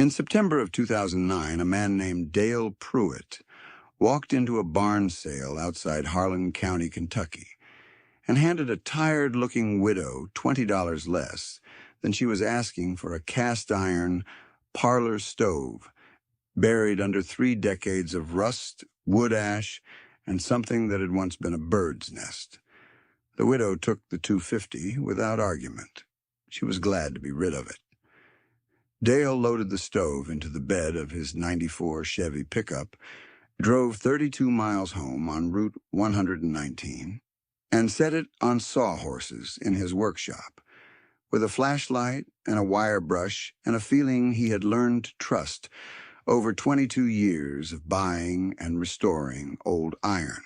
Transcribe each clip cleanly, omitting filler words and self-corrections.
In September of 2009, a man named Dale Pruitt walked into a barn sale outside Harlan County, Kentucky, and handed a tired-looking widow $20 less than she was asking for a cast-iron parlor stove buried under 3 decades of rust, wood ash, and something that had once been a bird's nest. The widow took the $250 without argument. She was glad to be rid of it. Dale loaded the stove into the bed of his '94 Chevy pickup, drove 32 miles home on Route 119, and set it on sawhorses in his workshop, with a flashlight and a wire brush and a feeling he had learned to trust over 22 years of buying and restoring old iron.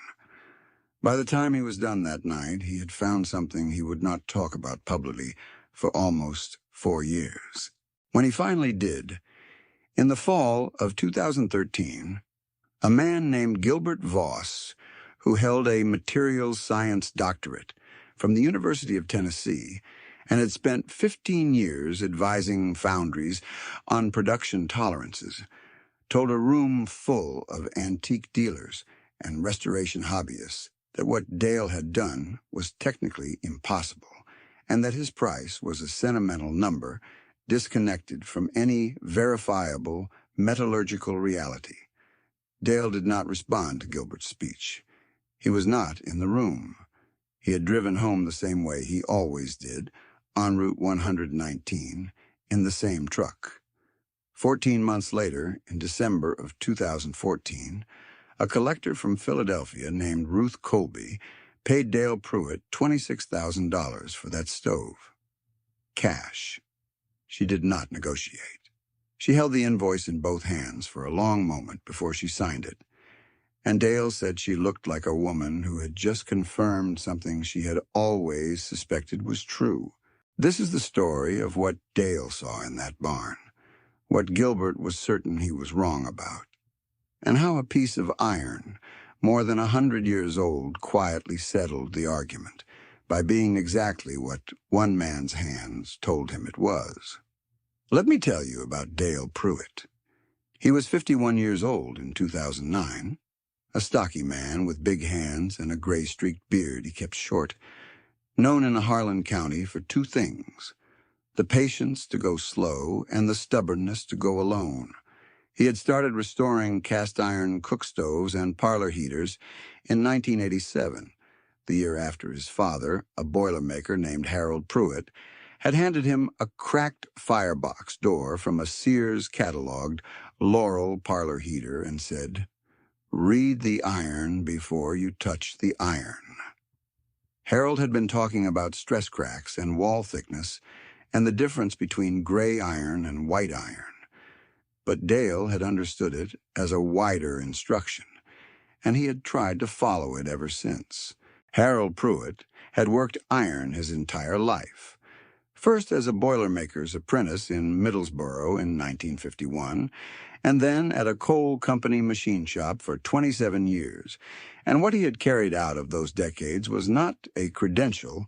By the time he was done that night, he had found something he would not talk about publicly for almost 4 years. When he finally did, in the fall of 2013, a man named Gilbert Voss, who held a materials science doctorate from the University of Tennessee and had spent 15 years advising foundries on production tolerances, told a room full of antique dealers and restoration hobbyists that what Dale had done was technically impossible, and that his price was a sentimental number disconnected from any verifiable metallurgical reality. Dale did not respond to Gilbert's speech. He was not in the room. He had driven home the same way he always did, on Route 119, in the same truck. 14 months later, in December of 2014, a collector from Philadelphia named Ruth Colby paid Dale Pruitt $26,000 for that stove. Cash. She did not negotiate. She held the invoice in both hands for a long moment before she signed it, and Dale said she looked like a woman who had just confirmed something she had always suspected was true. This is the story of what Dale saw in that barn, what Gilbert was certain he was wrong about, and how a piece of iron, more than 100 years old, quietly settled the argument by being exactly what one man's hands told him it was. Let me tell you about Dale Pruitt. He was 51 years old in 2009, a stocky man with big hands and a gray-streaked beard he kept short, known in Harlan County for 2 things: the patience to go slow and the stubbornness to go alone. He had started restoring cast-iron cook stoves and parlor heaters in 1987, the year after his father, a boilermaker named Harold Pruitt, had handed him a cracked firebox door from a Sears-cataloged Laurel parlor heater and said, "Read the iron before you touch the iron." Harold had been talking about stress cracks and wall thickness and the difference between gray iron and white iron, but Dale had understood it as a wider instruction, and he had tried to follow it ever since. Harold Pruitt had worked iron his entire life, first as a boilermaker's apprentice in Middlesboro in 1951, and then at a coal company machine shop for 27 years. And what he had carried out of those decades was not a credential,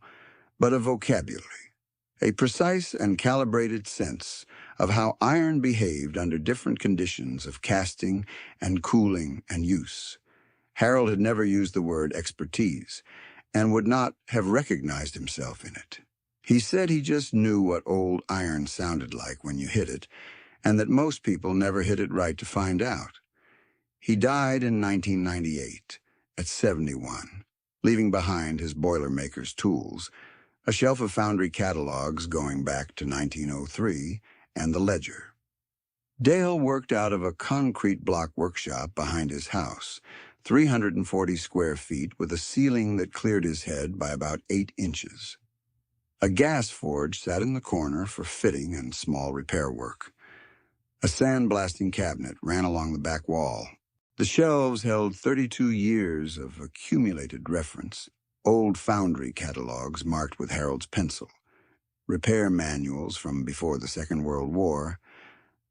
but a vocabulary, a precise and calibrated sense of how iron behaved under different conditions of casting and cooling and use. Harold had never used the word expertise, and would not have recognized himself in it. He said he just knew what old iron sounded like when you hit it, and that most people never hit it right to find out. He died in 1998, at 71, leaving behind his boilermaker's tools, a shelf of foundry catalogs going back to 1903, and the ledger. Dale worked out of a concrete block workshop behind his house, 340 square feet, with a ceiling that cleared his head by about 8 inches. A gas forge sat in the corner for fitting and small repair work. A sandblasting cabinet ran along the back wall. The shelves held 32 years of accumulated reference, old foundry catalogs marked with Harold's pencil, repair manuals from before the Second World War,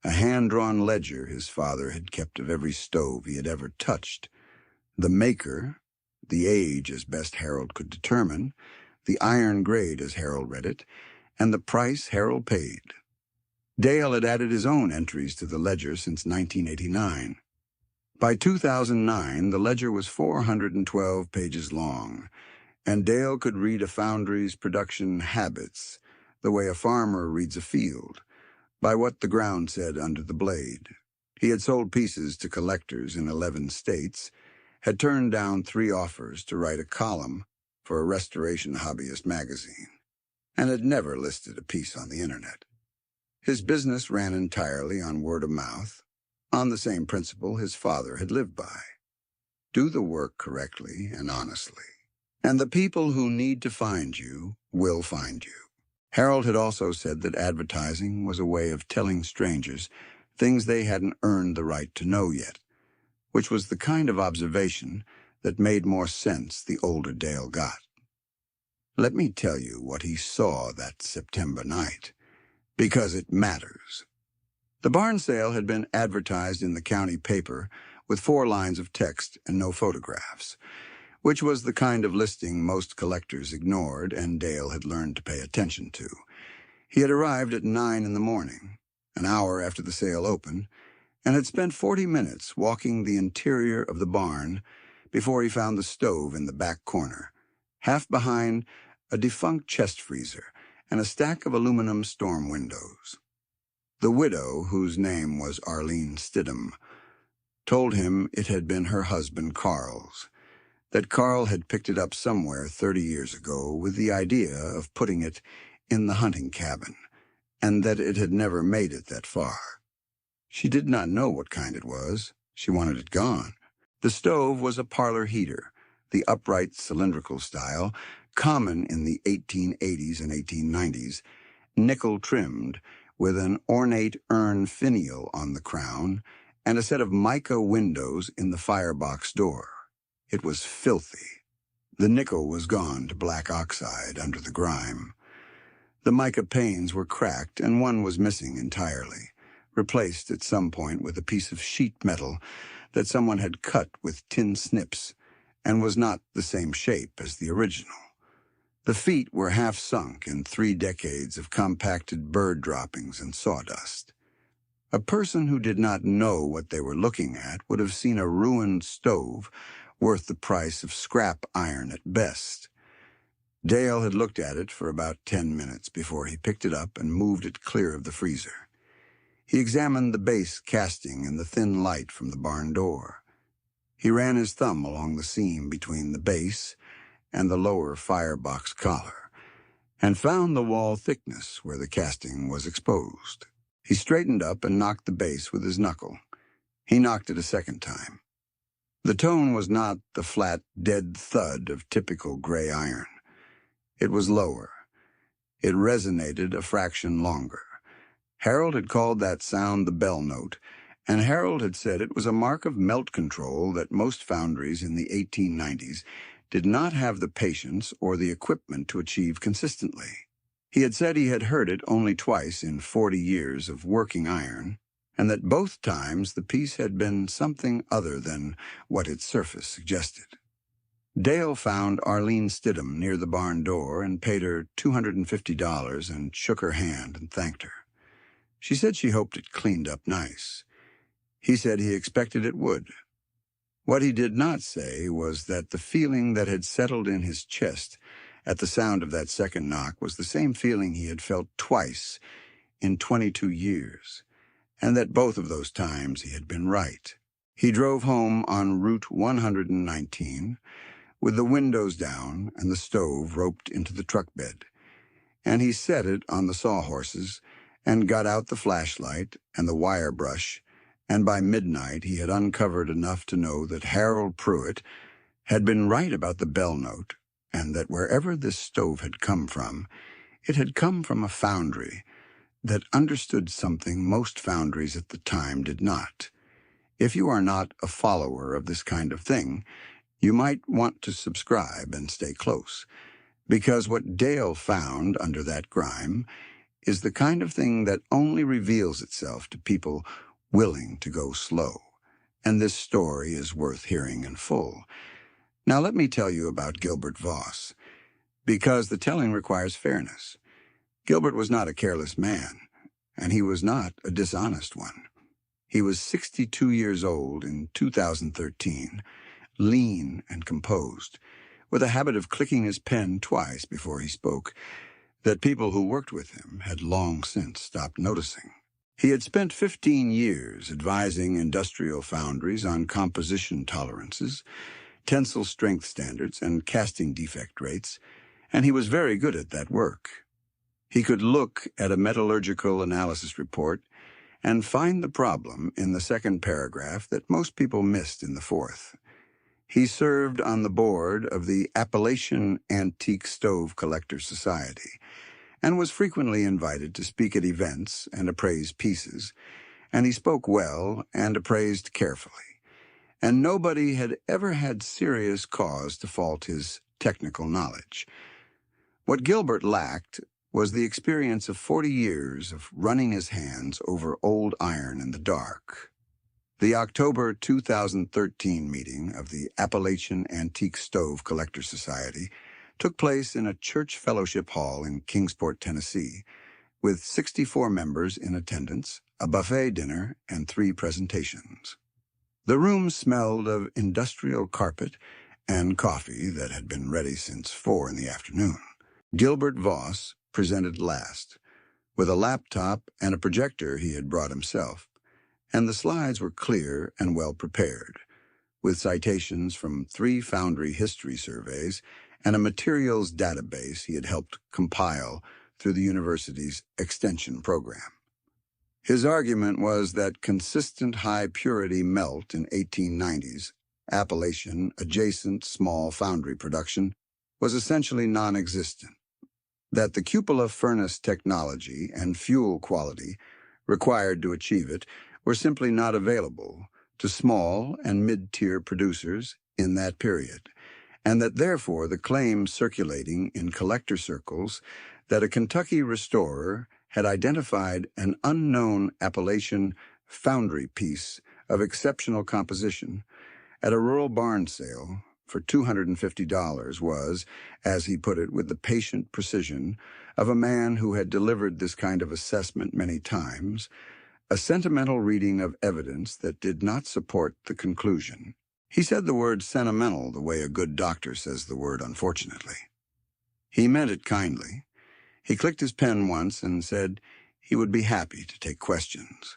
a hand-drawn ledger his father had kept of every stove he had ever touched, the maker, the age as best Harold could determine, the iron grade as Harold read it, and the price Harold paid. Dale had added his own entries to the ledger since 1989. By 2009, the ledger was 412 pages long, and Dale could read a foundry's production habits the way a farmer reads a field, by what the ground said under the blade. He had sold pieces to collectors in 11 states, had turned down 3 offers to write a column for a restoration hobbyist magazine, and had never listed a piece on the internet. His business ran entirely on word of mouth, on the same principle his father had lived by. Do the work correctly and honestly, and the people who need to find you will find you. Harold had also said that advertising was a way of telling strangers things they hadn't earned the right to know yet, which was the kind of observation that made more sense the older Dale got. Let me tell you what he saw that September night, because it matters. The barn sale had been advertised in the county paper with 4 lines of text and no photographs, which was the kind of listing most collectors ignored and Dale had learned to pay attention to. He had arrived at 9 in the morning, an hour after the sale opened, and had spent 40 minutes walking the interior of the barn before he found the stove in the back corner, half behind a defunct chest freezer and a stack of aluminum storm windows. The widow, whose name was Arlene Stidham, told him it had been her husband Carl's, that Carl had picked it up somewhere 30 years ago with the idea of putting it in the hunting cabin, and that it had never made it that far. She did not know what kind it was. She wanted it gone. The stove was a parlor heater, the upright cylindrical style, common in the 1880s and 1890s, nickel-trimmed, with an ornate urn finial on the crown and a set of mica windows in the firebox door. It was filthy. The nickel was gone to black oxide under the grime. The mica panes were cracked, and one was missing entirely, replaced at some point with a piece of sheet metal that someone had cut with tin snips and was not the same shape as the original. The feet were half sunk in 3 decades of compacted bird droppings and sawdust. A person who did not know what they were looking at would have seen a ruined stove worth the price of scrap iron at best. Dale had looked at it for about 10 minutes before he picked it up and moved it clear of the freezer. He examined the base casting in the thin light from the barn door. He ran his thumb along the seam between the base and the lower firebox collar, and found the wall thickness where the casting was exposed. He straightened up and knocked the base with his knuckle. He knocked it a second time. The tone was not the flat, dead thud of typical gray iron. It was lower. It resonated a fraction longer. Harold had called that sound the bell note, and Harold had said it was a mark of melt control that most foundries in the 1890s did not have the patience or the equipment to achieve consistently. He had said he had heard it only twice in 40 years of working iron, and that both times the piece had been something other than what its surface suggested. Dale found Arlene Stidham near the barn door and paid her $250 and shook her hand and thanked her. She said she hoped it cleaned up nice. He said he expected it would. What he did not say was that the feeling that had settled in his chest at the sound of that second knock was the same feeling he had felt twice in 22 years, and that both of those times he had been right. He drove home on Route 119 with the windows down and the stove roped into the truck bed, and he set it on the sawhorses and got out the flashlight and the wire brush, and by midnight he had uncovered enough to know that Harold Pruitt had been right about the bell note, and that wherever this stove had come from, it had come from a foundry that understood something most foundries at the time did not. If you are not a follower of this kind of thing, you might want to subscribe and stay close, because what Dale found under that grime is the kind of thing that only reveals itself to people willing to go slow, and this story is worth hearing in full. Now let me tell you about Gilbert Voss, because the telling requires fairness. Gilbert was not a careless man, and he was not a dishonest one. He was 62 years old in 2013, lean and composed, with a habit of clicking his pen twice before he spoke, that people who worked with him had long since stopped noticing. He had spent 15 years advising industrial foundries on composition tolerances, tensile strength standards, and casting defect rates, and he was very good at that work. He could look at a metallurgical analysis report and find the problem in the second paragraph that most people missed in the fourth. He served on the board of the Appalachian Antique Stove Collectors Society and was frequently invited to speak at events and appraise pieces, and he spoke well and appraised carefully, and nobody had ever had serious cause to fault his technical knowledge. What Gilbert lacked was the experience of 40 years of running his hands over old iron in the dark. The October 2013 meeting of the Appalachian Antique Stove Collectors Society took place in a church fellowship hall in Kingsport, Tennessee, with 64 members in attendance, a buffet dinner, and 3 presentations. The room smelled of industrial carpet and coffee that had been ready since 4 in the afternoon. Gilbert Voss presented last, with a laptop and a projector he had brought himself, and the slides were clear and well prepared, with citations from 3 foundry history surveys and a materials database he had helped compile through the university's extension program. His argument was that consistent high-purity melt in 1890s Appalachian adjacent small foundry production was essentially non-existent, that the cupola furnace technology and fuel quality required to achieve it were simply not available to small and mid-tier producers in that period, and that therefore the claim circulating in collector circles that a Kentucky restorer had identified an unknown Appalachian foundry piece of exceptional composition at a rural barn sale for $250 was, as he put it with the patient precision of a man who had delivered this kind of assessment many times, a sentimental reading of evidence that did not support the conclusion. He said the word sentimental the way a good doctor says the word unfortunately. He meant it kindly. He clicked his pen once and said he would be happy to take questions.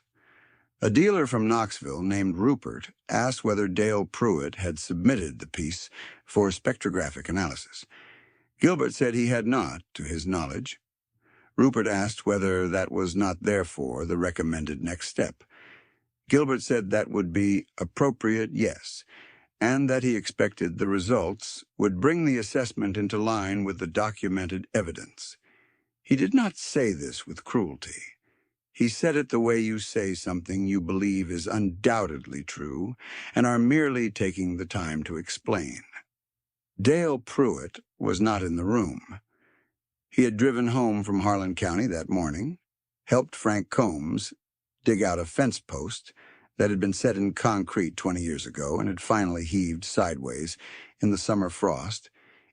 A dealer from Knoxville named Rupert asked whether Dale Pruitt had submitted the piece for spectrographic analysis. Gilbert said he had not, to his knowledge. Rupert asked whether that was not therefore the recommended next step. Gilbert said that would be appropriate, yes, and that he expected the results would bring the assessment into line with the documented evidence. He did not say this with cruelty. He said it the way you say something you believe is undoubtedly true and are merely taking the time to explain. Dale Pruitt was not in the room. He had driven home from Harlan County that morning, helped Frank Combs dig out a fence post that had been set in concrete 20 years ago and had finally heaved sideways in the summer frost,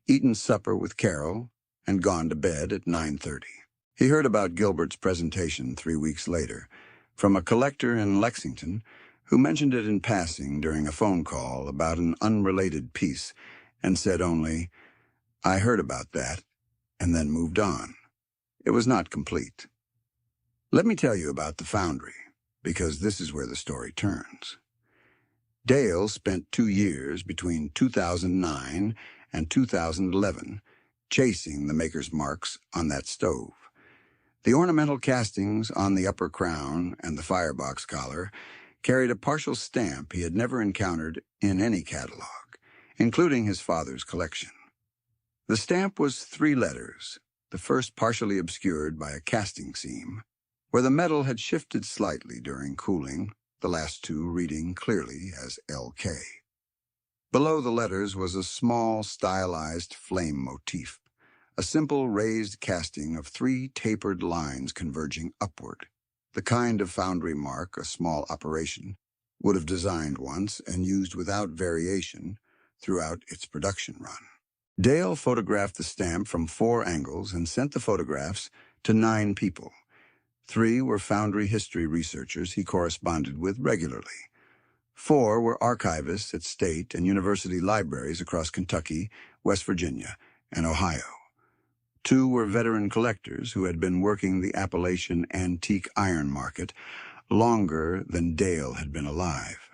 eaten supper with Carol, and gone to bed at 9:30. He heard about Gilbert's presentation 3 weeks later from a collector in Lexington who mentioned it in passing during a phone call about an unrelated piece and said only, "I heard about that," and then moved on. It was not complete. Let me tell you about the foundry, because this is where the story turns. Dale spent 2 years between 2009 and 2011 chasing the maker's marks on that stove. The ornamental castings on the upper crown and the firebox collar carried a partial stamp he had never encountered in any catalog, including his father's collection. The stamp was 3 letters, the first partially obscured by a casting seam, where the metal had shifted slightly during cooling, the last 2 reading clearly as LK. Below the letters was a small, stylized flame motif, a simple raised casting of 3 tapered lines converging upward, the kind of foundry mark a small operation would have designed once and used without variation throughout its production run. Dale photographed the stamp from 4 angles and sent the photographs to 9 people, 3 were foundry history researchers he corresponded with regularly. 4 were archivists at state and university libraries across Kentucky, West Virginia, and Ohio. 2 were veteran collectors who had been working the Appalachian antique iron market longer than Dale had been alive.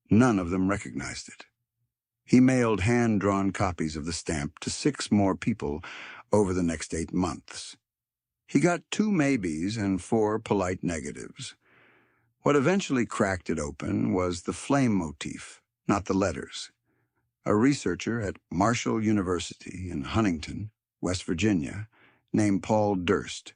None of them recognized it. He mailed hand-drawn copies of the stamp to 6 more people over the next 8 months. He got 2 maybes and 4 polite negatives. What eventually cracked it open was the flame motif, not the letters. A researcher at Marshall University in Huntington, West Virginia, named Paul Durst,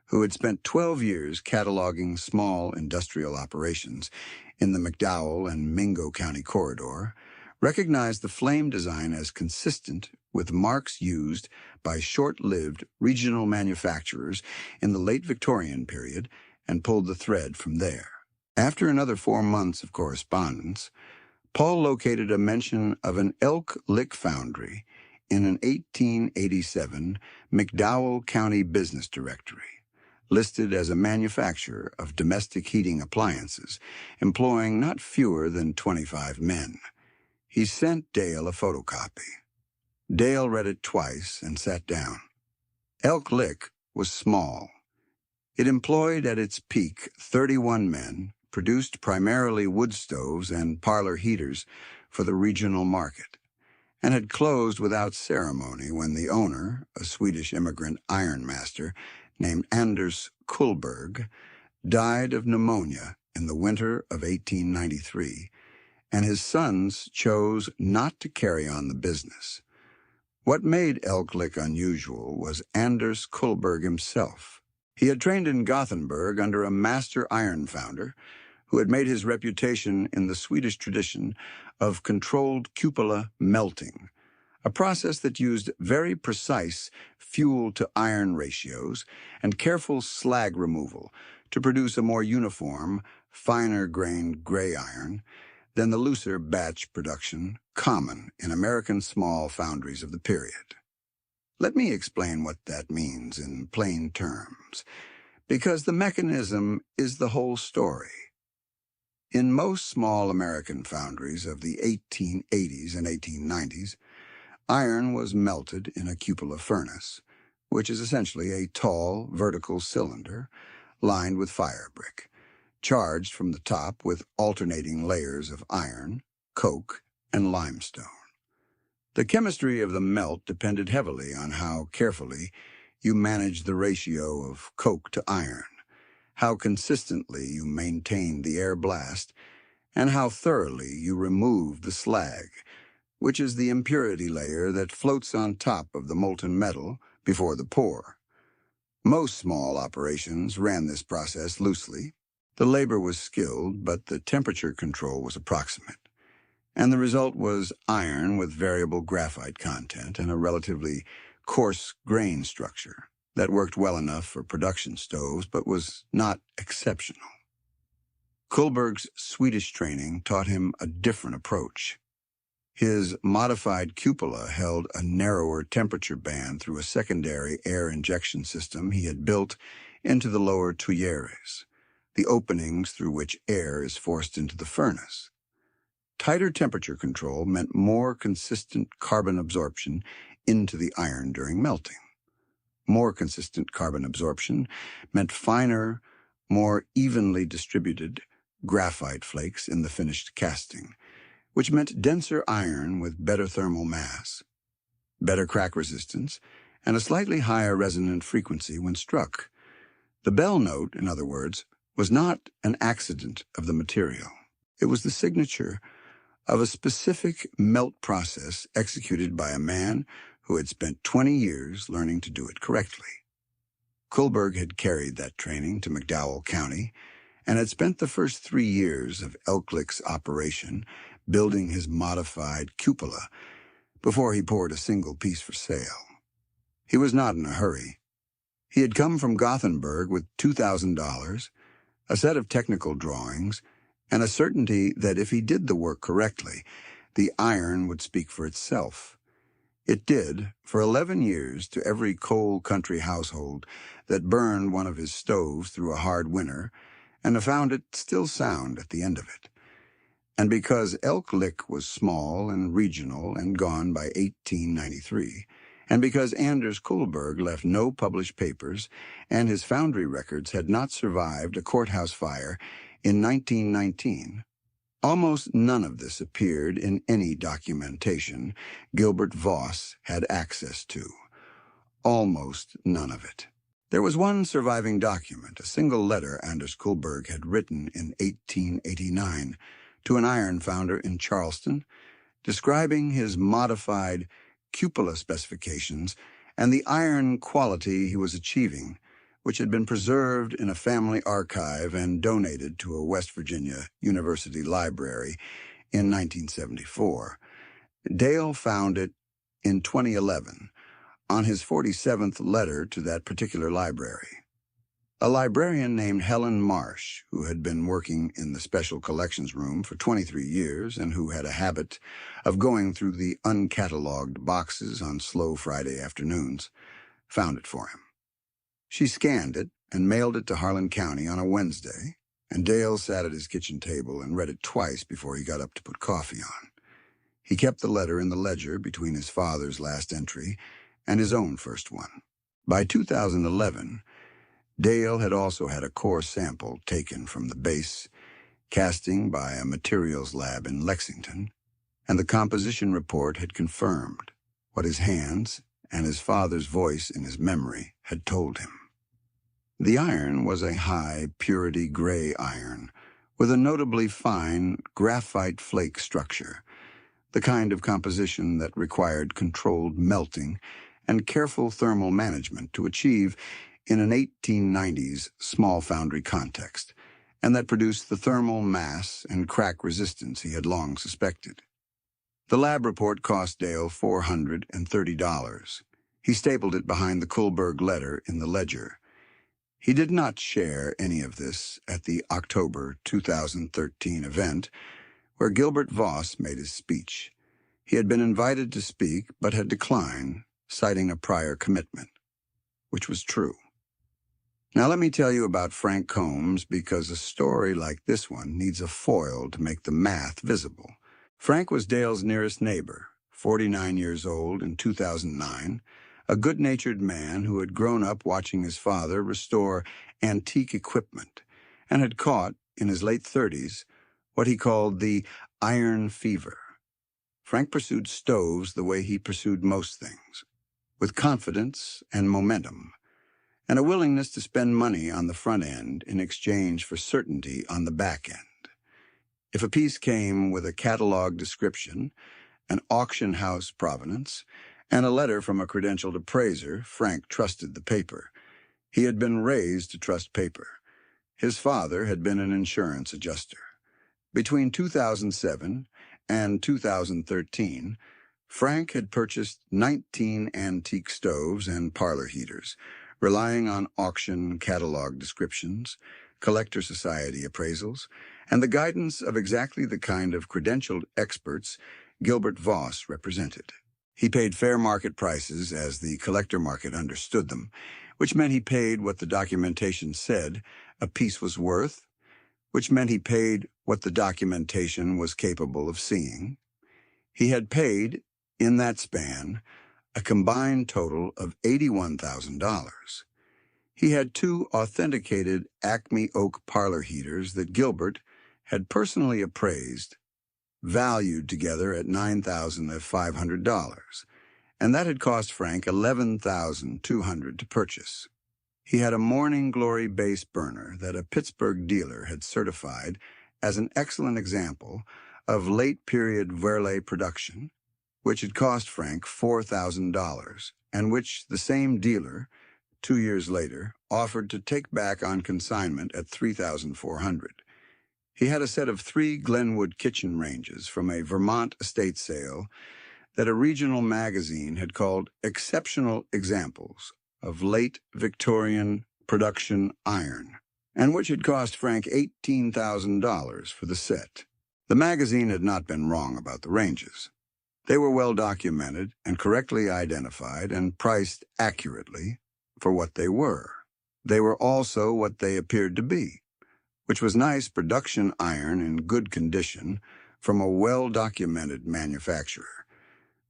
who had spent 12 years cataloging small industrial operations in the McDowell and Mingo County corridor, recognized the flame design as consistent with marks used by short-lived regional manufacturers in the late Victorian period and pulled the thread from there. After another 4 months of correspondence, Paul located a mention of an Elk Lick foundry in an 1887 McDowell County business directory, listed as a manufacturer of domestic heating appliances, employing not fewer than 25 men. He sent Dale a photocopy. Dale read it twice and sat down. Elk Lick was small. It employed at its peak 31 men, produced primarily wood stoves and parlor heaters for the regional market, and had closed without ceremony when the owner, a Swedish immigrant ironmaster named Anders Kullberg, died of pneumonia in the winter of 1893, and his sons chose not to carry on the business. What made Elk Lick unusual was Anders Kullberg himself. He had trained in Gothenburg under a master iron founder who had made his reputation in the Swedish tradition of controlled cupola melting, a process that used very precise fuel-to-iron ratios and careful slag removal to produce a more uniform, finer-grained gray iron than the looser batch production common in American small foundries of the period. Let me explain what that means in plain terms, because the mechanism is the whole story. In most small American foundries of the 1880s and 1890s, iron was melted in a cupola furnace, which is essentially a tall, vertical cylinder lined with fire brick, charged from the top with alternating layers of iron, coke, and limestone. The chemistry of the melt depended heavily on how carefully you managed the ratio of coke to iron, how consistently you maintained the air blast, and how thoroughly you removed the slag, which is the impurity layer that floats on top of the molten metal before the pour. Most small operations ran this process loosely. The labor was skilled, but the temperature control was approximate, and the result was iron with variable graphite content and a relatively coarse grain structure that worked well enough for production stoves but was not exceptional. Kullberg's Swedish training taught him a different approach. His modified cupola held a narrower temperature band through a secondary air injection system he had built into the lower tuyères, the openings through which air is forced into the furnace. Tighter temperature control meant more consistent carbon absorption into the iron during melting. More consistent carbon absorption meant finer, more evenly distributed graphite flakes in the finished casting, which meant denser iron with better thermal mass, better crack resistance, and a slightly higher resonant frequency when struck. The bell note, in other words, was not an accident of the material. It was the signature of a specific melt process executed by a man who had spent 20 years learning to do it correctly. Kullberg had carried that training to McDowell County and had spent the first 3 years of Elk Lick's operation building his modified cupola before he poured a single piece for sale. He was not in a hurry. He had come from Gothenburg with $2,000, a set of technical drawings, and a certainty that if he did the work correctly, the iron would speak for itself. It did for 11 years to every coal country household that burned one of his stoves through a hard winter and found it still sound at the end of it. And because Elk Lick was small and regional and gone by 1893, and because Anders Kohlberg left no published papers and his foundry records had not survived a courthouse fire in 1919, almost none of this appeared in any documentation Gilbert Voss had access to. Almost none of it. There was one surviving document, a single letter Anders Kohlberg had written in 1889 to an iron founder in Charleston, describing his modified cupola specifications and the iron quality he was achieving, which had been preserved in a family archive and donated to a West Virginia University library in 1974. Dale found it in 2011 on his 47th letter to that particular library. A librarian named Helen Marsh, who had been working in the special collections room for 23 years and who had a habit of going through the uncatalogued boxes on slow Friday afternoons, found it for him. She scanned it and mailed it to Harlan County on a Wednesday, and Dale sat at his kitchen table and read it twice before he got up to put coffee on. He kept the letter in the ledger between his father's last entry and his own first one. By 2011, Dale had also had a core sample taken from the base casting by a materials lab in Lexington, and the composition report had confirmed what his hands and his father's voice in his memory had told him. The iron was a high-purity gray iron with a notably fine graphite flake structure, the kind of composition that required controlled melting and careful thermal management to achieve in an 1890s small foundry context, and that produced the thermal mass and crack resistance he had long suspected. The lab report cost Dale $430. He stapled it behind the Kohlberg letter in the ledger. He did not share any of this at the October 2013 event where Gilbert Voss made his speech. He had been invited to speak but had declined, citing a prior commitment, which was true. Now let me tell you about Frank Combs, because a story like this one needs a foil to make the math visible. Frank was Dale's nearest neighbor, 49 years old in 2009, a good-natured man who had grown up watching his father restore antique equipment and had caught, in his late 30s, what he called the iron fever. Frank pursued stoves the way he pursued most things, with confidence and momentum, and a willingness to spend money on the front end in exchange for certainty on the back end. If a piece came with a catalog description, an auction house provenance, and a letter from a credentialed appraiser, Frank trusted the paper. He had been raised to trust paper. His father had been an insurance adjuster. Between 2007 and 2013, Frank had purchased 19 antique stoves and parlor heaters, relying on auction catalog descriptions, collector society appraisals, and the guidance of exactly the kind of credentialed experts Gilbert Voss represented. He paid fair market prices as the collector market understood them, which meant he paid what the documentation said a piece was worth, which meant he paid what the documentation was capable of seeing. He had paid, in that span, a combined total of $81,000. He had 2 authenticated Acme oak parlor heaters that Gilbert had personally appraised, valued together at $9,500, and that had cost Frank $11,200 to purchase. He had a Morning Glory base burner that a Pittsburgh dealer had certified as an excellent example of late-period Verlet production, which had cost Frank $4,000, and which the same dealer, 2 years later, offered to take back on consignment at $3,400. He had a set of 3 Glenwood kitchen ranges from a Vermont estate sale that a regional magazine had called exceptional examples of late Victorian production iron, and which had cost Frank $18,000 for the set. The magazine had not been wrong about the ranges. They were well documented and correctly identified and priced accurately for what they were. They were also what they appeared to be, which was nice production iron in good condition from a well-documented manufacturer,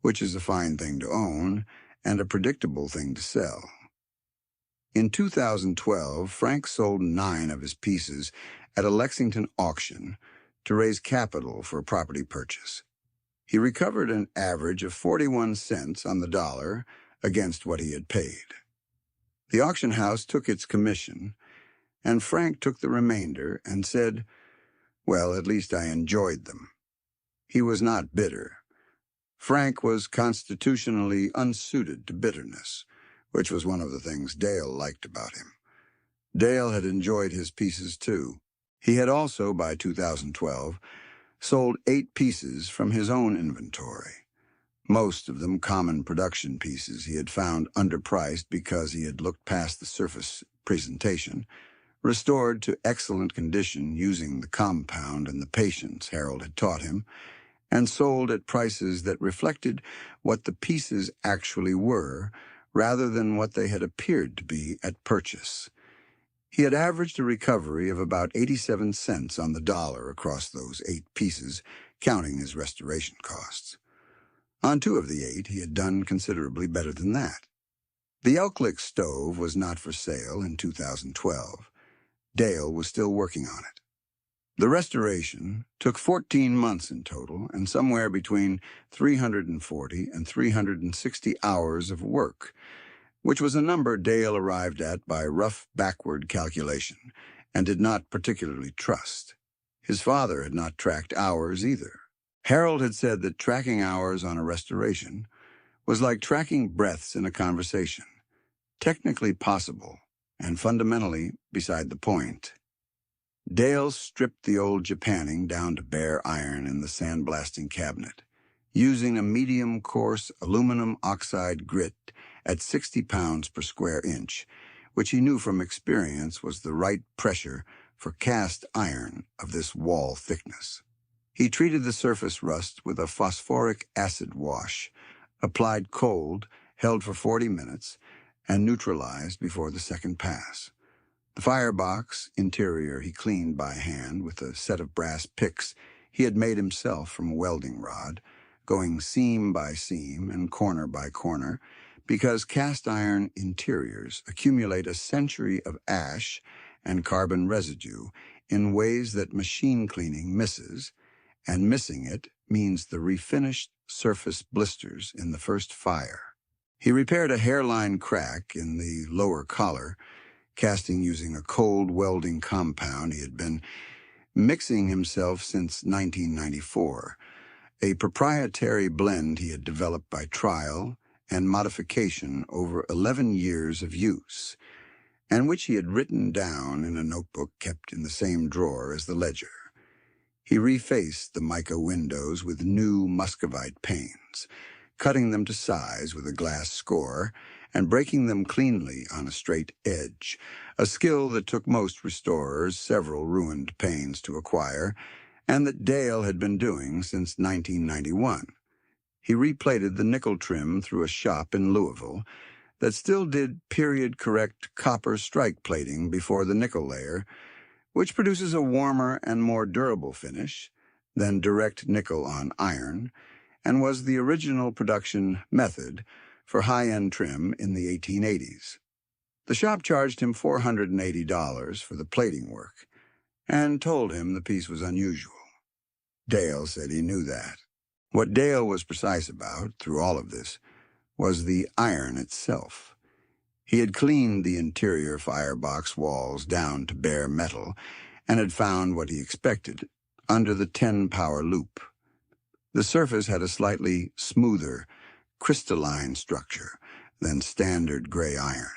which is a fine thing to own and a predictable thing to sell. In 2012, Frank sold 9 of his pieces at a Lexington auction to raise capital for a property purchase. He recovered an average of 41 cents on the dollar against what he had paid. The auction house took its commission, and Frank took the remainder and said, "Well, at least I enjoyed them." He was not bitter. Frank was constitutionally unsuited to bitterness, which was one of the things Dale liked about him. Dale had enjoyed his pieces too. He had also, by 2012, sold 8 pieces from his own inventory, most of them common production pieces he had found underpriced because he had looked past the surface presentation, restored to excellent condition using the compound and the patience Harold had taught him, and sold at prices that reflected what the pieces actually were rather than what they had appeared to be at purchase. He had averaged a recovery of about 87 cents on the dollar across those 8 pieces, counting his restoration costs. On 2 of the 8, he had done considerably better than that. The Elk Lick stove was not for sale in 2012. Dale was still working on it. The restoration took 14 months in total and somewhere between 340 and 360 hours of work, which was a number Dale arrived at by rough backward calculation and did not particularly trust. His father had not tracked hours either. Harold had said that tracking hours on a restoration was like tracking breaths in a conversation, technically possible and fundamentally beside the point. Dale stripped the old Japanning down to bare iron in the sandblasting cabinet, using a medium-coarse aluminum oxide grit at 60 pounds per square inch, which he knew from experience was the right pressure for cast iron of this wall thickness. He treated the surface rust with a phosphoric acid wash, applied cold, held for 40 minutes, and neutralized before the second pass. The firebox interior he cleaned by hand with a set of brass picks he had made himself from a welding rod, going seam by seam and corner by corner, because cast iron interiors accumulate a century of ash and carbon residue in ways that machine cleaning misses, and missing it means the refinished surface blisters in the first fire. He repaired a hairline crack in the lower collar, casting using a cold welding compound he had been mixing himself since 1994, a proprietary blend he had developed by trial and modification over 11 years of use, and which he had written down in a notebook kept in the same drawer as the ledger. He refaced the mica windows with new muscovite panes, cutting them to size with a glass score and breaking them cleanly on a straight edge, a skill that took most restorers several ruined panes to acquire, and that Dale had been doing since 1991. He replated the nickel trim through a shop in Louisville that still did period-correct copper strike plating before the nickel layer, which produces a warmer and more durable finish than direct nickel on iron, and was the original production method for high-end trim in the 1880s. The shop charged him $480 for the plating work and told him the piece was unusual. Dale said he knew that. What Dale was precise about, through all of this, was the iron itself. He had cleaned the interior firebox walls down to bare metal and had found what he expected under the 10-power loop. The surface had a slightly smoother, crystalline structure than standard gray iron,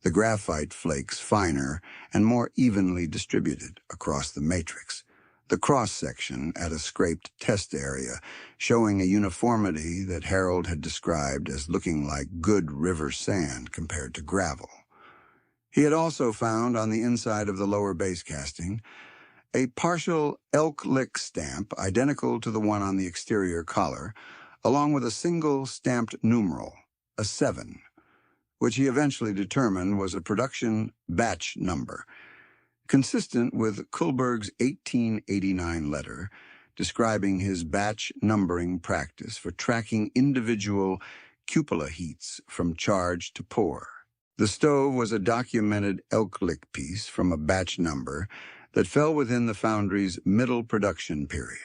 the graphite flakes finer and more evenly distributed across the matrix, the cross-section at a scraped test area showing a uniformity that Harold had described as looking like good river sand compared to gravel. He had also found on the inside of the lower base casting a partial Elk Lick stamp identical to the one on the exterior collar, along with a single stamped numeral, a 7, which he eventually determined was a production batch number, consistent with Kullberg's 1889 letter describing his batch numbering practice for tracking individual cupola heats from charge to pour. The stove was a documented elk lick piece from a batch number that fell within the foundry's middle production period,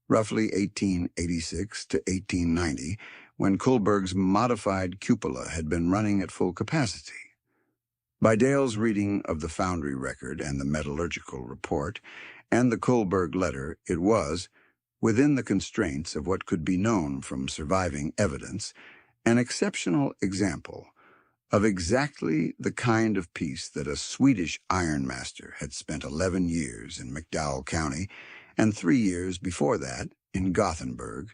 roughly 1886 to 1890, when Kullberg's modified cupola had been running at full capacity. By Dale's reading of the foundry record and the metallurgical report and the Kullberg letter, it was, within the constraints of what could be known from surviving evidence, an exceptional example of exactly the kind of piece that a Swedish ironmaster had spent 11 years in McDowell County and 3 years before that in Gothenburg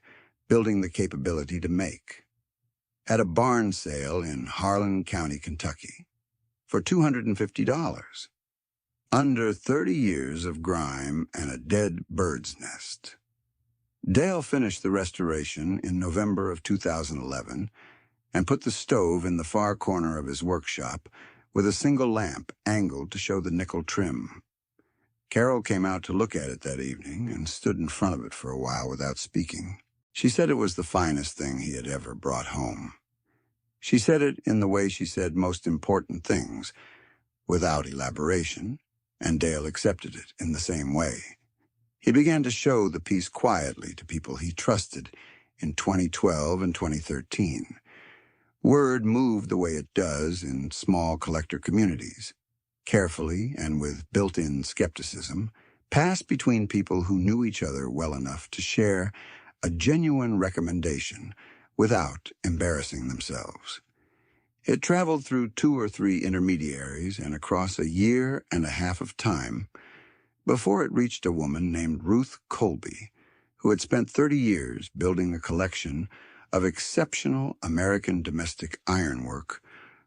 building the capability to make. At a barn sale in Harlan County, Kentucky, for $250. Under 30 years of grime and a dead bird's nest. Dale finished the restoration in November of 2011 and put the stove in the far corner of his workshop with a single lamp angled to show the nickel trim. Carol came out to look at it that evening and stood in front of it for a while without speaking. She said it was the finest thing he had ever brought home. She said it in the way she said most important things, without elaboration, and Dale accepted it in the same way. He began to show the piece quietly to people he trusted in 2012 and 2013. Word moved the way it does in small collector communities, carefully and with built-in skepticism, passed between people who knew each other well enough to share a genuine recommendation without embarrassing themselves. It traveled through 2 or 3 intermediaries and across a year and a half of time before it reached a woman named Ruth Colby, who had spent 30 years building a collection of exceptional American domestic ironwork,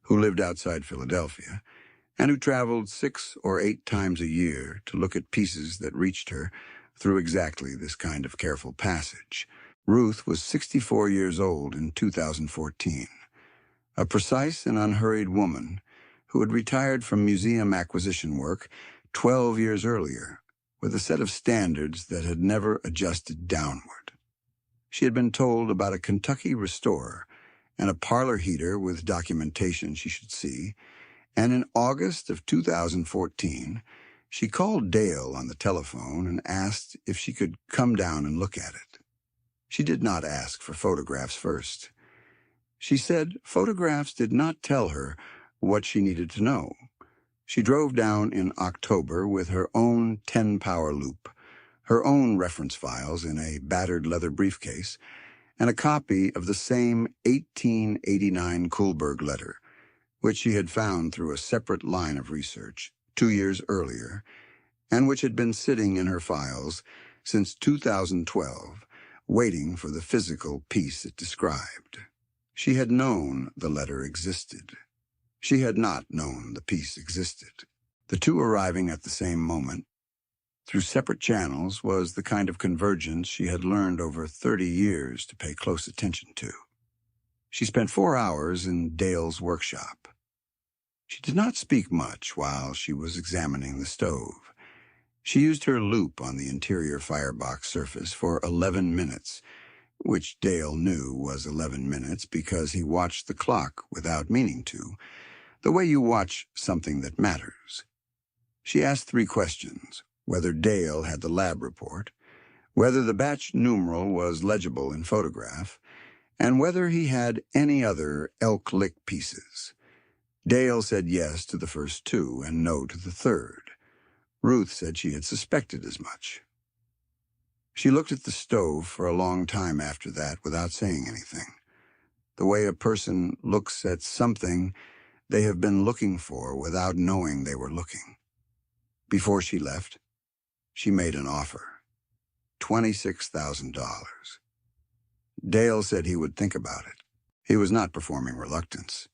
who lived outside Philadelphia, and who traveled 6 or 8 times a year to look at pieces that reached her through exactly this kind of careful passage. Ruth was 64 years old in 2014, a precise and unhurried woman who had retired from museum acquisition work 12 years earlier with a set of standards that had never adjusted downward. She had been told about a Kentucky restorer and a parlor heater with documentation she should see, and in August of 2014, she called Dale on the telephone and asked if she could come down and look at it. She did not ask for photographs first. She said photographs did not tell her what she needed to know. She drove down in October with her own 10-power loop, her own reference files in a battered leather briefcase, and a copy of the same 1889 Kullberg letter, which she had found through a separate line of research 2 years earlier, and which had been sitting in her files since 2012, waiting for the physical piece it described. She had known the letter existed. She had not known the piece existed. The two arriving at the same moment, through separate channels, was the kind of convergence she had learned over 30 years to pay close attention to. She spent 4 hours in Dale's workshop. She did not speak much while she was examining the stove. She used her loop on the interior firebox surface for 11 minutes, which Dale knew was 11 minutes because he watched the clock without meaning to, the way you watch something that matters. She asked 3 questions: whether Dale had the lab report, whether the batch numeral was legible in photograph, and whether he had any other elk lick pieces. Dale said yes to the first 2 and no to the third. Ruth said she had suspected as much. She looked at the stove for a long time after that without saying anything, the way a person looks at something they have been looking for without knowing they were looking. Before she left, she made an offer: $26,000. Dale said he would think about it. He was not performing reluctance.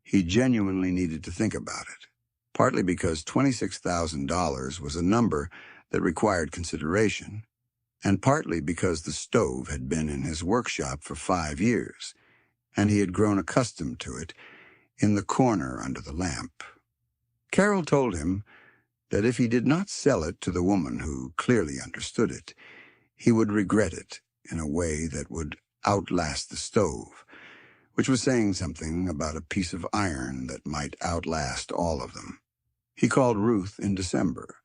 He genuinely needed to think about it, partly because $26,000 was a number that required consideration, and partly because the stove had been in his workshop for 5 years, and he had grown accustomed to it in the corner under the lamp. Carol told him that if he did not sell it to the woman who clearly understood it, he would regret it in a way that would outlast the stove, which was saying something about a piece of iron that might outlast all of them. He called Ruth in December.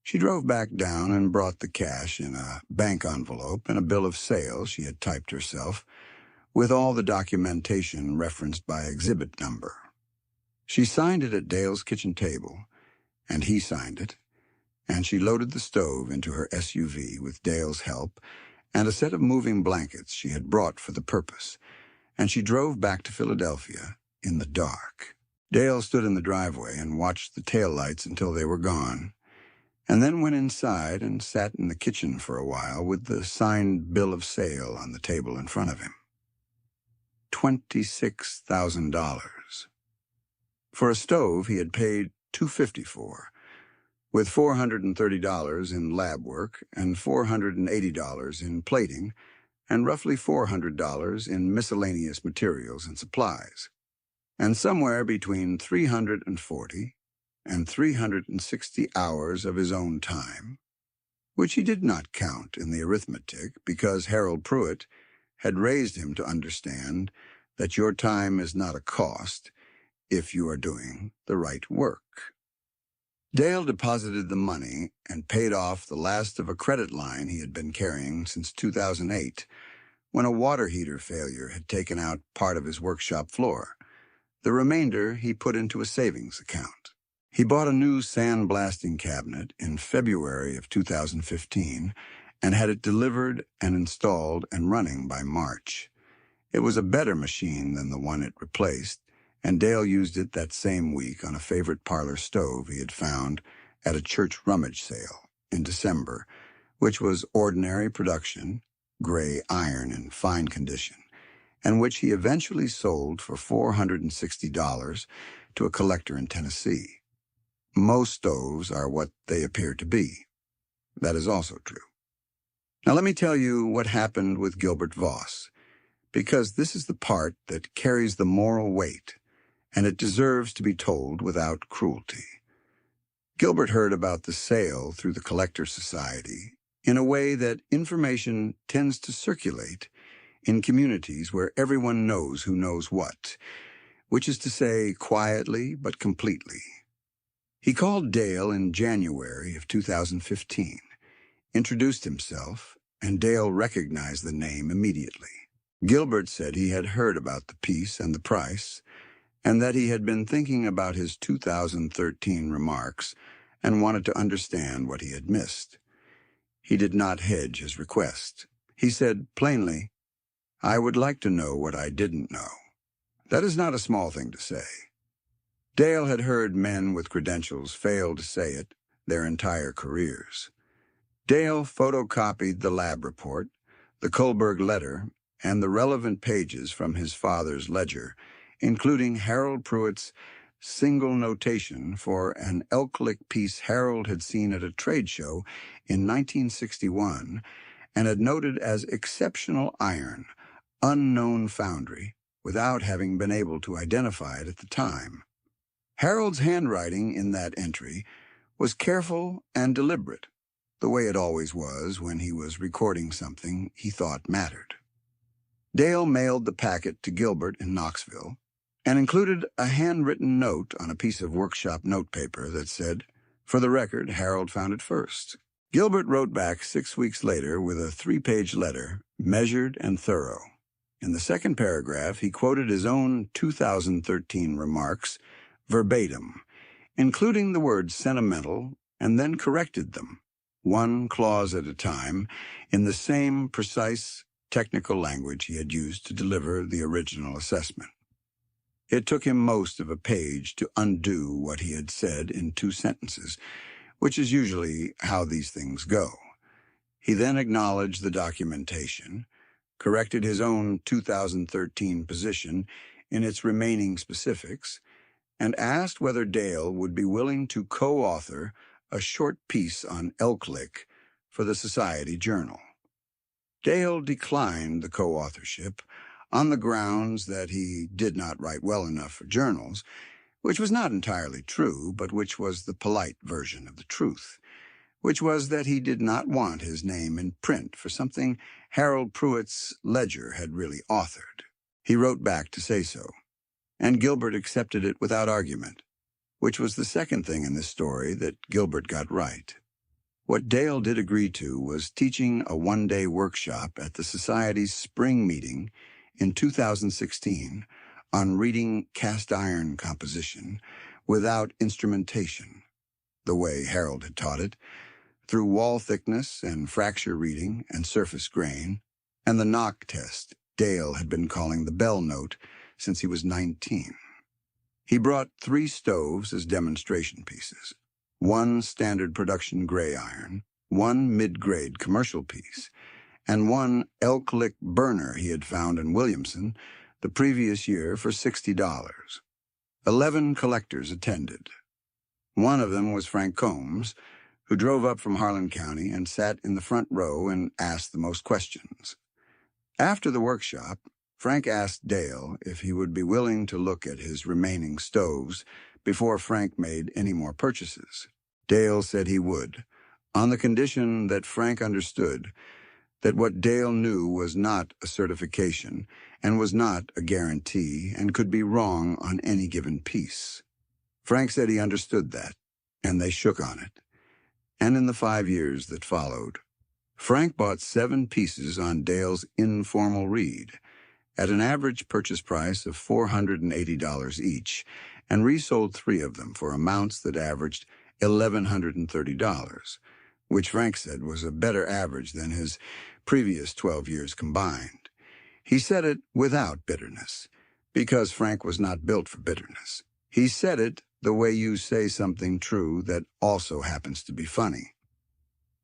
She drove back down and brought the cash in a bank envelope and a bill of sale she had typed herself, with all the documentation referenced by exhibit number. She signed it at Dale's kitchen table, and he signed it, and she loaded the stove into her SUV with Dale's help and a set of moving blankets she had brought for the purpose, and she drove back to Philadelphia in the dark. Dale stood in the driveway and watched the taillights until they were gone, and then went inside and sat in the kitchen for a while with the signed bill of sale on the table in front of him. $26,000. For a stove he had paid $250 for, with $430 in lab work and $480 in plating and roughly $400 in miscellaneous materials and supplies, and somewhere between 340 and 360 hours of his own time, which he did not count in the arithmetic because Harold Pruitt had raised him to understand that your time is not a cost if you are doing the right work. Dale deposited the money and paid off the last of a credit line he had been carrying since 2008, when a water heater failure had taken out part of his workshop floor. The remainder he put into a savings account. He bought a new sandblasting cabinet in February of 2015 and had it delivered and installed and running by March. It was a better machine than the one it replaced, and Dale used it that same week on a favorite parlor stove he had found at a church rummage sale in December, which was ordinary production, gray iron in fine condition, and which he eventually sold for $460 to a collector in Tennessee. Most stoves are what they appear to be. That is also true. Now let me tell you what happened with Gilbert Voss, because this is the part that carries the moral weight, and it deserves to be told without cruelty. Gilbert heard about the sale through the Collector Society in a way that information tends to circulate in communities where everyone knows who knows what, which is to say quietly but completely. He called Dale in January of 2015, introduced himself, and Dale recognized the name immediately. Gilbert said he had heard about the piece and the price, and that he had been thinking about his 2013 remarks and wanted to understand what he had missed. He did not hedge his request. He said plainly, "I would like to know what I didn't know." That is not a small thing to say. Dale had heard men with credentials fail to say it their entire careers. Dale photocopied the lab report, the Kohlberg letter, and the relevant pages from his father's ledger, including Harold Pruitt's single notation for an elk-lick piece Harold had seen at a trade show in 1961 and had noted as exceptional iron, unknown foundry, without having been able to identify it at the time. Harold's handwriting in that entry was careful and deliberate, the way it always was when he was recording something he thought mattered. Dale mailed the packet to Gilbert in Knoxville and included a handwritten note on a piece of workshop notepaper that said, "For the record, Harold found it first." Gilbert wrote back 6 weeks later with a 3-page letter, measured and thorough. In the second paragraph, he quoted his own 2013 remarks verbatim, including the word sentimental, and then corrected them, one clause at a time, in the same precise technical language he had used to deliver the original assessment. It took him most of a page to undo what he had said in 2 sentences, which is usually how these things go. He then acknowledged the documentation, corrected his own 2013 position in its remaining specifics, and asked whether Dale would be willing to co-author a short piece on elk-lick for the Society Journal. Dale declined the co-authorship on the grounds that he did not write well enough for journals, which was not entirely true, but which was the polite version of the truth, which was that he did not want his name in print for something Harold Pruitt's ledger had really authored. He wrote back to say so, and Gilbert accepted it without argument, which was the second thing in this story that Gilbert got right. What Dale did agree to was teaching a one-day workshop at the Society's spring meeting in 2016 on reading cast iron composition without instrumentation, the way Harold had taught it, through wall thickness and fracture reading and surface grain, and the knock test Dale had been calling the bell note since he was 19. He brought 3 stoves as demonstration pieces, 1 standard production gray iron, 1 mid-grade commercial piece, and 1 elk-lick burner he had found in Williamson the previous year for $60. 11 collectors attended. One of them was Frank Combs, who drove up from Harlan County and sat in the front row and asked the most questions. After the workshop, Frank asked Dale if he would be willing to look at his remaining stoves before Frank made any more purchases. Dale said he would, on the condition that Frank understood that what Dale knew was not a certification and was not a guarantee and could be wrong on any given piece. Frank said he understood that, and they shook on it. And in the 5 years that followed, Frank bought 7 pieces on Dale's informal read at an average purchase price of $480 each, and resold 3 of them for amounts that averaged $1,130, which Frank said was a better average than his previous 12 years combined. He said it without bitterness, because Frank was not built for bitterness. He said it the way you say something true that also happens to be funny.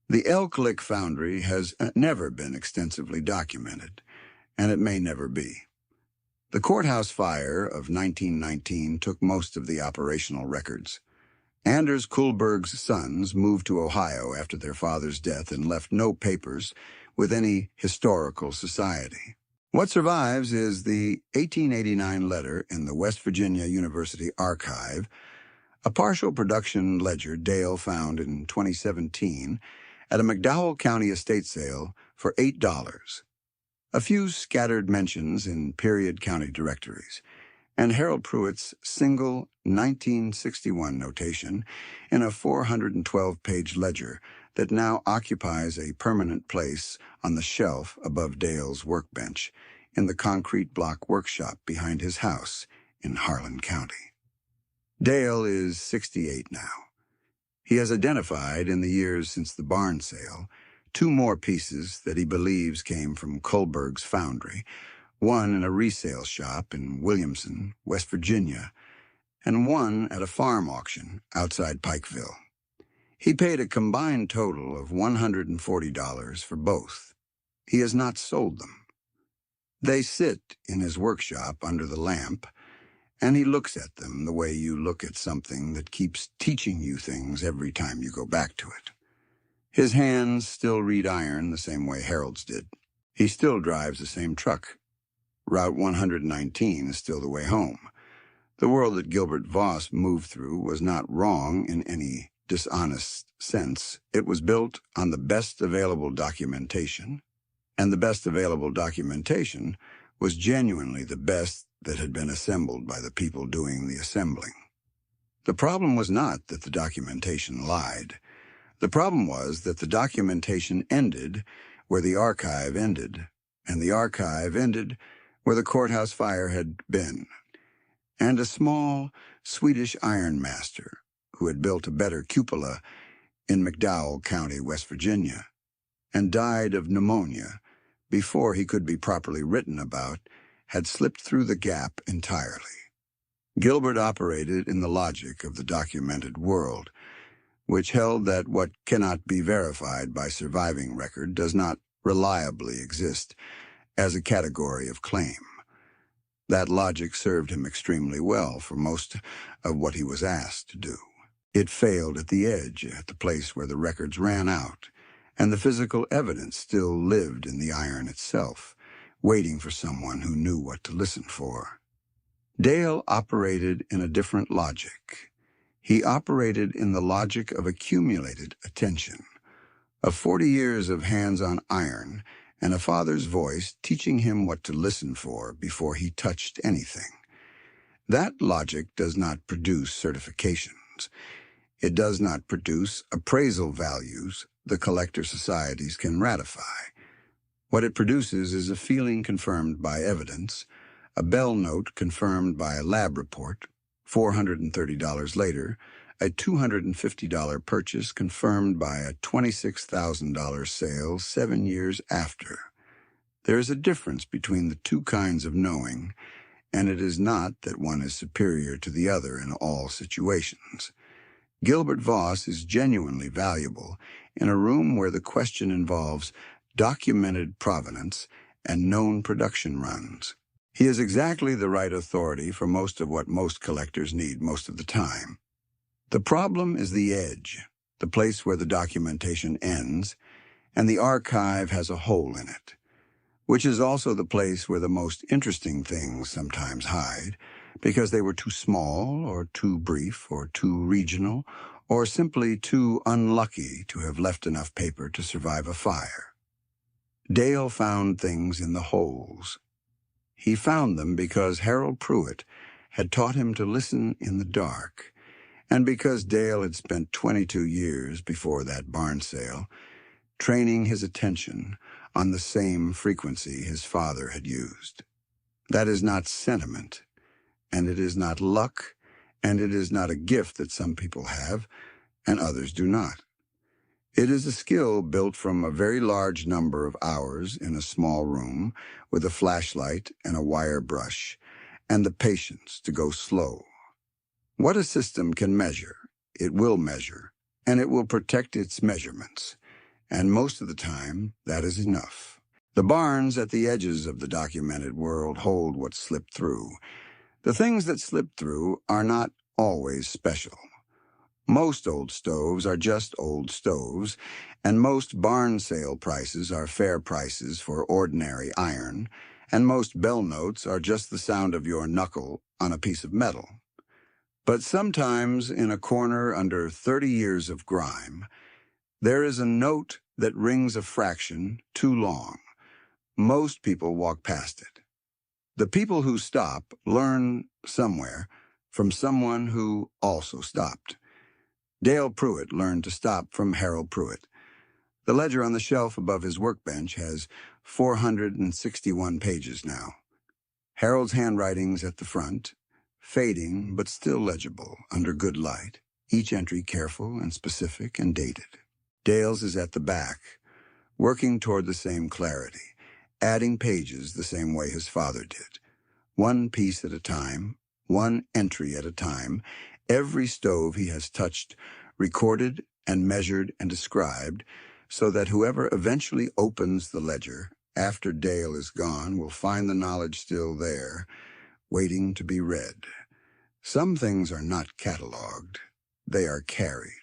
The Elk Lick Foundry has never been extensively documented, and it may never be. The courthouse fire of 1919 took most of the operational records. Anders Kullberg's sons moved to Ohio after their father's death and left no papers with any historical society. What survives is the 1889 letter in the West Virginia University Archive, a partial production ledger Dale found in 2017 at a McDowell County estate sale for $8, a few scattered mentions in period county directories, and Harold Pruitt's single 1961 notation in a 412-page ledger that now occupies a permanent place on the shelf above Dale's workbench in the concrete block workshop behind his house in Harlan County. Dale is 68 now. He has identified, in the years since the barn sale, 2 more pieces that he believes came from Kullberg's foundry, one in a resale shop in Williamson, West Virginia, and one at a farm auction outside Pikeville. He paid a combined total of $140 for both. He has not sold them. They sit in his workshop under the lamp, and he looks at them the way you look at something that keeps teaching you things every time you go back to it. His hands still read iron the same way Harold's did. He still drives the same truck. Route 119 is still the way home. The world that Gilbert Voss moved through was not wrong in any dishonest sense. It was built on the best available documentation, and the best available documentation was genuinely the best that had been assembled by the people doing the assembling. The problem was not that the documentation lied. The problem was that the documentation ended where the archive ended, and the archive ended where the courthouse fire had been. And a small Swedish ironmaster who had built a better cupola in McDowell County, West Virginia, and died of pneumonia before he could be properly written about, had slipped through the gap entirely. Gilbert operated in the logic of the documented world, which held that what cannot be verified by surviving record does not reliably exist as a category of claim. That logic served him extremely well for most of what he was asked to do. It failed at the edge, at the place where the records ran out, and the physical evidence still lived in the iron itself, waiting for someone who knew what to listen for. Dale operated in a different logic. He operated in the logic of accumulated attention, of 40 years of hands-on iron and a father's voice teaching him what to listen for before he touched anything. That logic does not produce certifications. It does not produce appraisal values the collector societies can ratify. What it produces is a feeling confirmed by evidence, a bell note confirmed by a lab report, $430 later, a $250 purchase confirmed by a $26,000 sale 7 years after. There is a difference between the two kinds of knowing, and it is not that one is superior to the other in all situations. Gilbert Voss is genuinely valuable in a room where the question involves documented provenance and known production runs. He is exactly the right authority for most of what most collectors need most of the time. The problem is the edge, the place where the documentation ends, and the archive has a hole in it, which is also the place where the most interesting things sometimes hide, because they were too small, or too brief, or too regional, or simply too unlucky to have left enough paper to survive a fire. Dale found things in the holes. He found them because Harold Pruitt had taught him to listen in the dark, and because Dale had spent 22 years before that barn sale training his attention on the same frequency his father had used. That is not sentiment, and it is not luck, and it is not a gift that some people have and others do not. It is a skill built from a very large number of hours in a small room with a flashlight and a wire brush, and the patience to go slow. What a system can measure, it will measure, and it will protect its measurements, and most of the time that is enough. The barns at the edges of the documented world hold what slipped through. The things that slip through are not always special. Most old stoves are just old stoves, and most barn sale prices are fair prices for ordinary iron, and most bell notes are just the sound of your knuckle on a piece of metal. But sometimes, in a corner under 30 years of grime, there is a note that rings a fraction too long. Most people walk past it. The people who stop learn somewhere from someone who also stopped. Dale Pruitt learned to stop from Harold Pruitt. The ledger on the shelf above his workbench has 461 pages now. Harold's handwriting's at the front, fading but still legible under good light, each entry careful and specific and dated. Dale's is at the back, working toward the same clarity, adding pages the same way his father did. One piece at a time, one entry at a time, every stove he has touched, recorded and measured and described, so that whoever eventually opens the ledger after Dale is gone will find the knowledge still there, waiting to be read. Some things are not cataloged, they are carried.